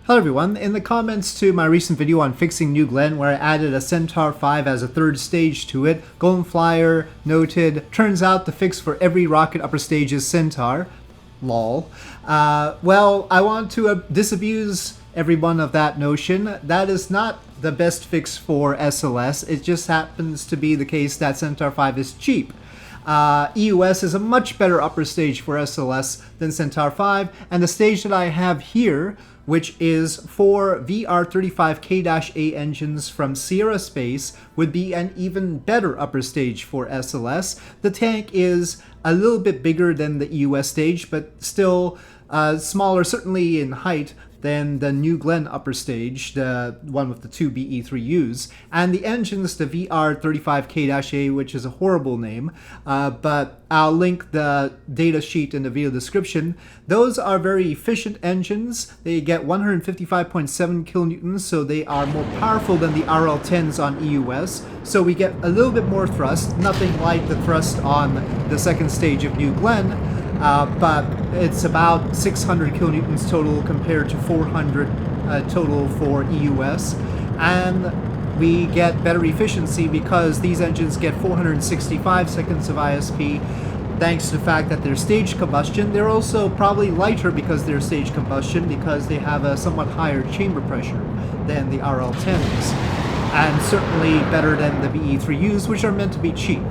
Hello everyone, in the comments to my recent video on fixing New Glenn where I added a Centaur 5 as a third stage to it, Golden Flyer noted, turns out the fix for every rocket upper stage is Centaur. Lol. Well, I want to disabuse everyone of that notion. That is not the best fix for SLS, it just happens to be the case that Centaur 5 is cheap. EUS is a much better upper stage for SLS than Centaur 5, and the stage that I have here, which is for VR35K-A engines from Sierra Space, would be an even better upper stage for SLS. The tank is a little bit bigger than the EUS stage, but still smaller, certainly in height, than the New Glenn upper stage, the one with the two BE3Us. And the engines, the VR35K-A, which is a horrible name, but I'll link the data sheet in the video description. Those are very efficient engines. They get 155.7 kilonewtons, so they are more powerful than the RL10s on EUS. So we get a little bit more thrust, nothing like the thrust on the second stage of New Glenn. But it's about 600 kilonewtons total compared to 400 total for EUS, and we get better efficiency because these engines get 465 seconds of ISP thanks to the fact that they're staged combustion. They're also probably lighter because they're staged combustion because they have a somewhat higher chamber pressure than the RL10s, and certainly better than the BE3Us, which are meant to be cheap.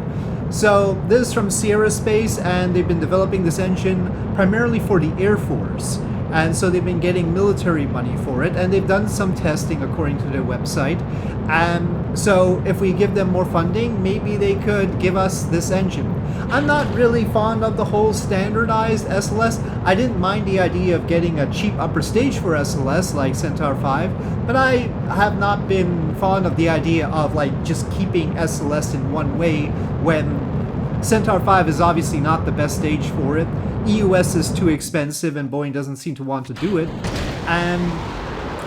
So this is from Sierra Space, and they've been developing this engine primarily for the Air Force, and so they've been getting military money for it, and they've done some testing according to their website. And so if we give them more funding, maybe they could give us this engine. I'm not really fond of the whole standardized SLS. I didn't mind the idea of getting a cheap upper stage for SLS like Centaur 5, but I have not been fond of the idea of like just keeping SLS in one way when Centaur 5 is obviously not the best stage for it. EUS is too expensive and Boeing doesn't seem to want to do it, and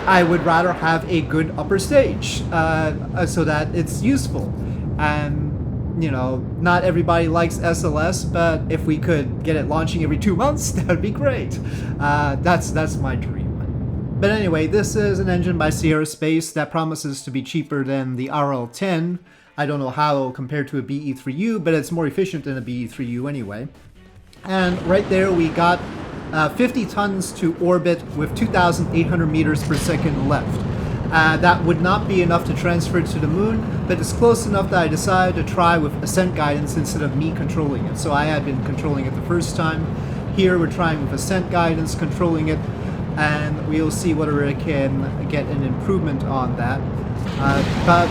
I would rather have a good upper stage so that it's useful. And you know, not everybody likes SLS, but if we could get it launching every 2 months, that would be great. That's my dream. But anyway, this is an engine by Sierra Space that promises to be cheaper than the RL10. I don't know how compared to a BE3U, but it's more efficient than a BE3U anyway. And right there we got 50 tons to orbit with 2,800 meters per second left. That would not be enough to transfer it to the moon, but it's close enough that I decided to try with ascent guidance instead of me controlling it. So I had been controlling it the first time. Here we're trying with ascent guidance, controlling it, and we'll see whether it can get an improvement on that. But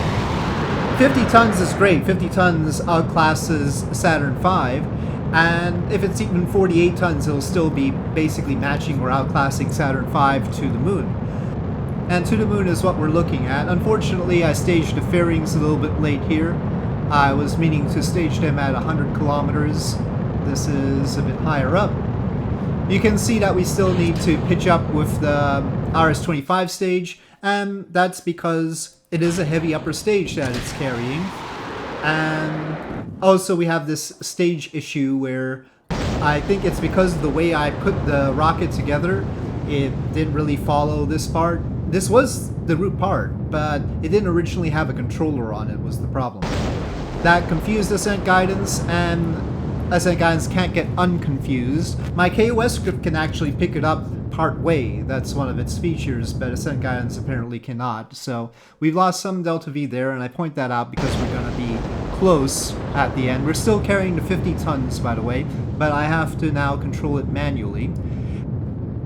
50 tons is great. 50 tons outclasses Saturn V, and if it's even 48 tons, it'll still be basically matching or outclassing Saturn V to the moon. And to the moon is what we're looking at. Unfortunately, I staged the fairings a little bit late here. I was meaning to stage them at 100 kilometers. This is a bit higher up. You can see that we still need to pitch up with the RS-25 stage, and that's because it is a heavy upper stage that it's carrying. And also we have this stage issue where I think it's because of the way I put the rocket together, it didn't really follow this part. This was the root part, but it didn't originally have a controller on it, was the problem. That confused ascent guidance, and ascent guidance can't get unconfused. My KOS script can actually pick it up part way, that's one of its features, but ascent guidance apparently cannot. So we've lost some delta V there, and I point that out because we're going to be close at the end. We're still carrying the 50 tons, by the way, but I have to now control it manually.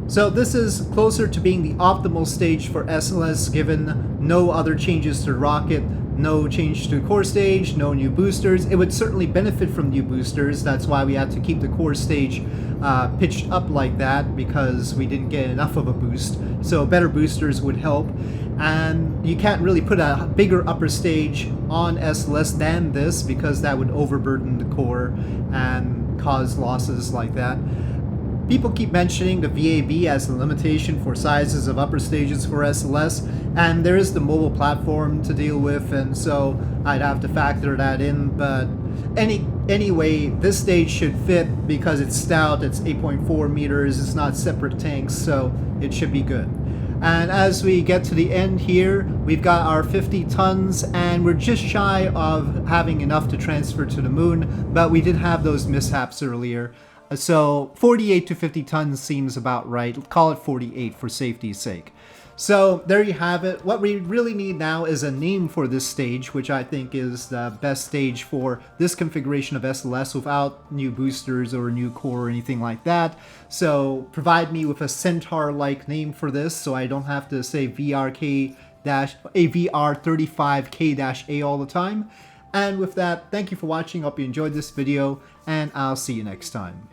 So this is closer to being the optimal stage for SLS given no other changes to the rocket, no change to the core stage, no new boosters. It would certainly benefit from new boosters. That's why we had to keep the core stage pitched up like that, because we didn't get enough of a boost. So better boosters would help. And you can't really put a bigger upper stage on SLS than this because that would overburden the core and cause losses like that. People keep mentioning the VAB as a limitation for sizes of upper stages for SLS, and there is the mobile platform to deal with, and so I'd have to factor that in, but anyway, this stage should fit because it's stout, it's 8.4 meters, it's not separate tanks, so it should be good. And as we get to the end here, we've got our 50 tons, and we're just shy of having enough to transfer to the moon, but we did have those mishaps earlier. So 48 to 50 tons seems about right. Call it 48 for safety's sake. So there you have it. What we really need now is a name for this stage, which I think is the best stage for this configuration of SLS without new boosters or a new core or anything like that. So provide me with a Centaur-like name for this so I don't have to say VR35K-A all the time. And with that, thank you for watching. Hope you enjoyed this video, and I'll see you next time.